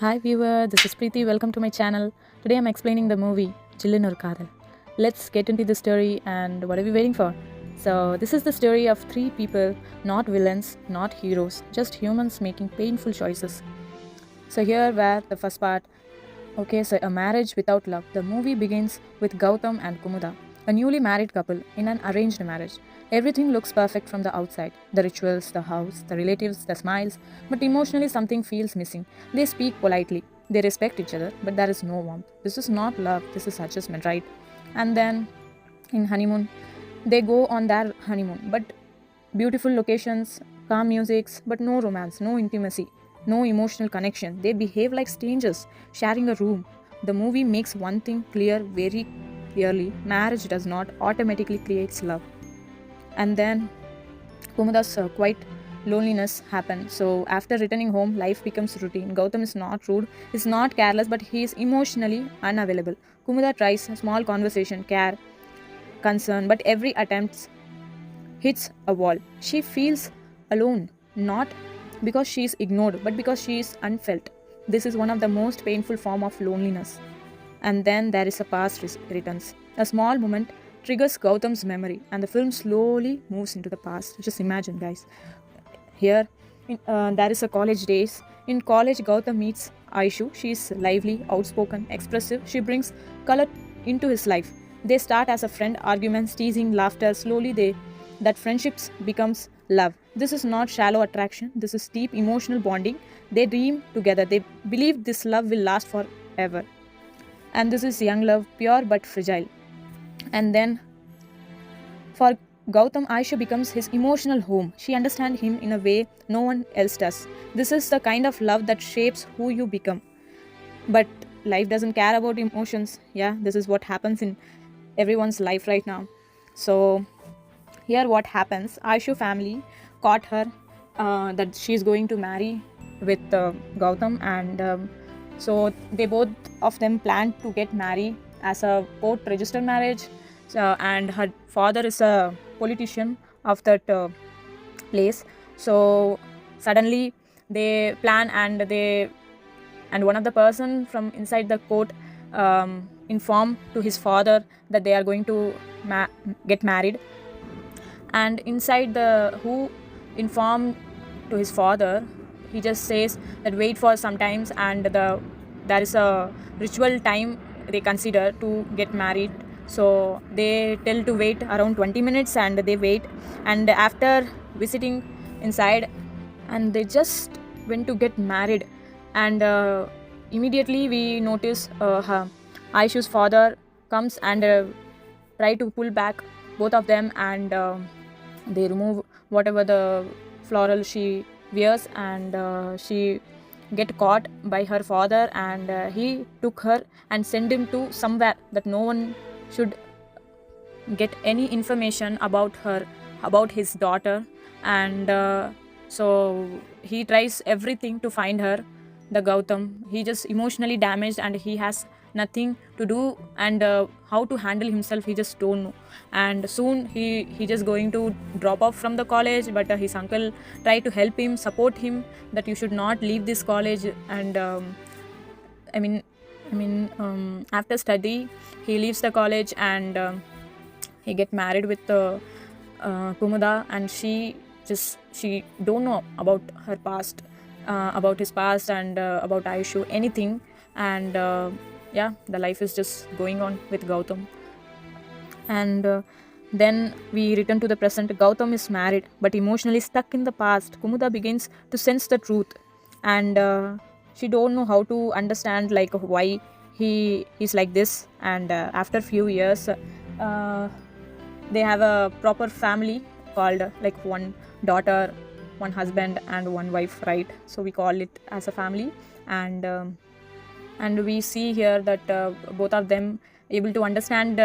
Hi viewer, this is Preeti. Welcome to my channel. Today I'm explaining the movie Sillunu kadal. Let's get into the story and what are we waiting for? So this is the story of three people, not villains, not heroes, just humans making painful choices. So here where the first part. Okay, so a marriage without love. The movie begins with Gowtham and Kumuda, a newly married couple in an arranged marriage. Everything looks perfect from the outside the rituals, the house, the relatives, the smiles, but emotionally something feels missing. They speak politely, they respect each other, but there is no warmth. This is not love, this is adjustment, right? And then in honeymoon, they go on their honeymoon, but beautiful locations, calm musics, but no romance, no intimacy, no emotional connection. They behave like strangers, sharing a room. The movie makes one thing clear very clearly marriage does not automatically create love. And then Kumuda's quiet loneliness happens. So after returning home, life becomes routine. Gautam is not rude, is not careless, but he is emotionally unavailable. Kumuda tries a small conversation, care, concern, but every attempt hits a wall. She feels alone, not because she is ignored, but because she is unfelt. This is one of the most painful form of loneliness. And then there is a past returns. A small moment triggers Gautham's memory, and the film slowly moves into the past. Just imagine, guys. Here, there is a college days. In college, Gautam meets Aishu. She is lively, outspoken, expressive. She brings color into his life. They start as a friend, arguments, teasing, laughter. Slowly, that friendships becomes love. This is not shallow attraction. This is deep emotional bonding. They dream together. They believe this love will last forever. And this is young love, pure but fragile. And then for Gautam, Aisha becomes his emotional home. She understands him in a way no one else does. This is the kind of love that shapes who you become. But life doesn't care about emotions. Yeah, this is what happens in everyone's life right now. So here what happens, Aishu family caught her that she's going to marry with Gautam, and so they both of them planned to get married as a court registered marriage. And her father is a politician of that place. So suddenly they plan, and one of the person from inside the court inform to his father that they are going to get married. And inside the who informed to his father, he just says that wait for some times, and there is a ritual time they consider to get married. So they tell to wait around 20 minutes, and they wait. And after visiting inside, and they just went to get married. And immediately we notice Aishu's father comes and try to pull back both of them, and they remove whatever the floral she wears, and she get caught by her father, and he took her and sent him to somewhere that no one should get any information about her, about his daughter. And so he tries everything to find her. The Gautam, he just emotionally damaged, and he has nothing to do, and how to handle himself he just don't know. And soon he just going to drop off from the college, but his uncle try to help him, support him, that you should not leave this college. And I mean after study he leaves the college, and he get married with Kumuda, and she don't know about her past, about his past, and about Aishu, anything. And yeah, the life is just going on with Gautam. And then we return to the present. Gautam is married but emotionally stuck in the past. Kumuda begins to sense the truth, and she don't know how to understand like why he is like this. And after few years, they have a proper family called like one daughter, one husband, and one wife, right? So we call it as a family. And and we see here that both of them able to understand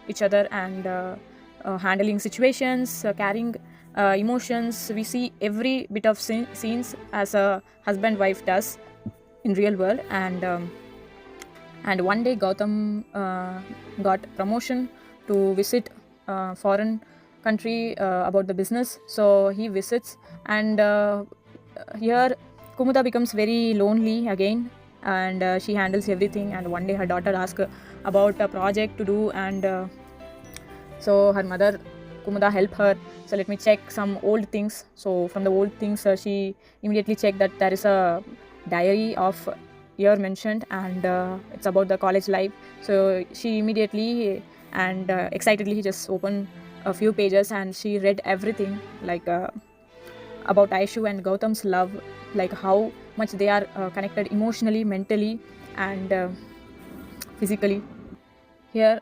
each other, and handling situations, carrying emotions. We see every bit of scenes as a husband wife does in real world. And one day Gautam got promotion to visit foreign country about the business. So he visits, and here Kumuda becomes very lonely again, and she handles everything. And one day her daughter asks about a project to do, and so her mother Kumuda help her. So let me check some old things. So from the old things, she immediately checked that there is a diary of year mentioned, and it's about the college life. So she immediately and excitedly just opened a few pages, and she read everything, like about Aishu and Gowtham's love, like how much they are connected emotionally, mentally, and physically. Here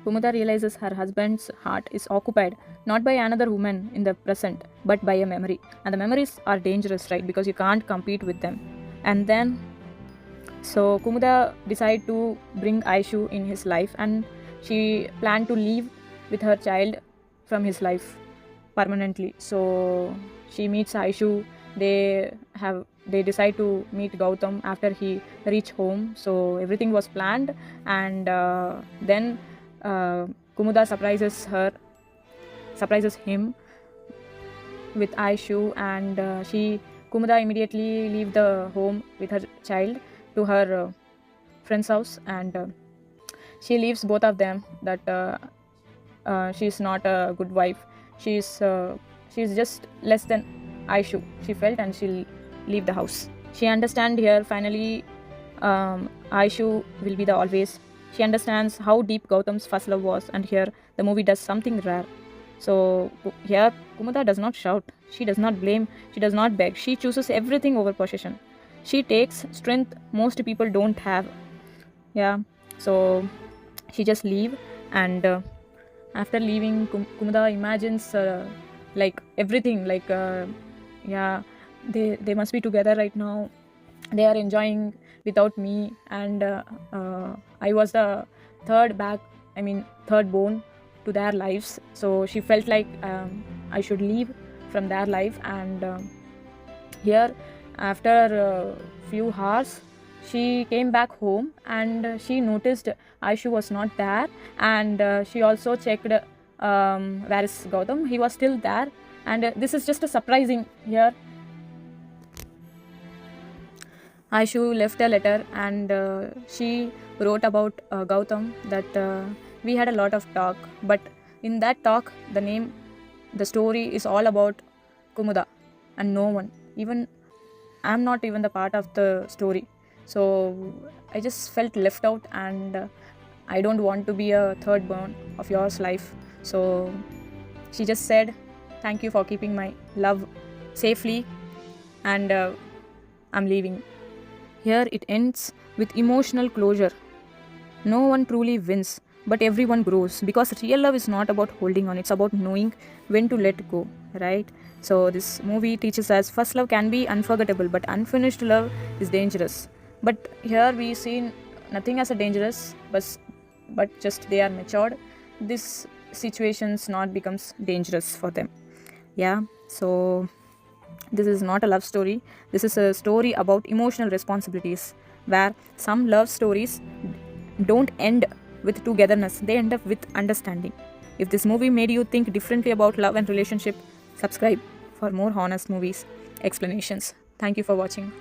Kumuda realizes her husband's heart is occupied not by another woman in the present, but by a memory. And the memories are dangerous, right? Because you can't compete with them. And then, so Kumuda decided to bring Aishu in his life, and she planned to leave with her child from his life permanently. So she meets Aishu. They decide to meet Gowtham after he reach home. So everything was planned, and then Kumuda surprises him with Aishu, and Kumuda immediately leave the home with her child to her friend's house, and she leaves both of them that she's not a good wife. She's just less than Aishu, she felt, and she'll leave the house. She understands here finally Aishu will be the always. She understands how deep Gowtham's first love was, and here the movie does something rare. So here Kumuda does not shout, she does not blame, she does not beg, she chooses everything over possession. She takes strength most people don't have. Yeah, so she just leave, and after leaving, Kumuda imagines like everything, like yeah, they must be together right now, they are enjoying without me, and I was the third bone to their lives. So she felt like I should leave from their life, and here after a few hours she came back home, and she noticed Aishu was not there, and she also checked where is Gowtham. He was still there, and this is just a surprising here. Aishu left a letter, and she wrote about Gowtham that we had a lot of talk, but in that talk the story is all about Kumuda and no one. Even I'm not even the part of the story. So I just felt left out, and I don't want to be a third born of yours life. So she just said, thank you for keeping my love safely, and I'm leaving. Here it ends with emotional closure. No one truly wins, but everyone grows, because real love is not about holding on, it's about knowing when to let go, right? So this movie teaches us first love can be unforgettable, but unfinished love is dangerous. But here we see nothing as a dangerous, but just they are matured. This situations not becomes dangerous for them. Yeah, so this is not a love story. This is a story about emotional responsibilities, where some love stories don't end with togetherness, they end up with understanding. If this movie made you think differently about love and relationship, subscribe for more honest movies explanations. Thank you for watching.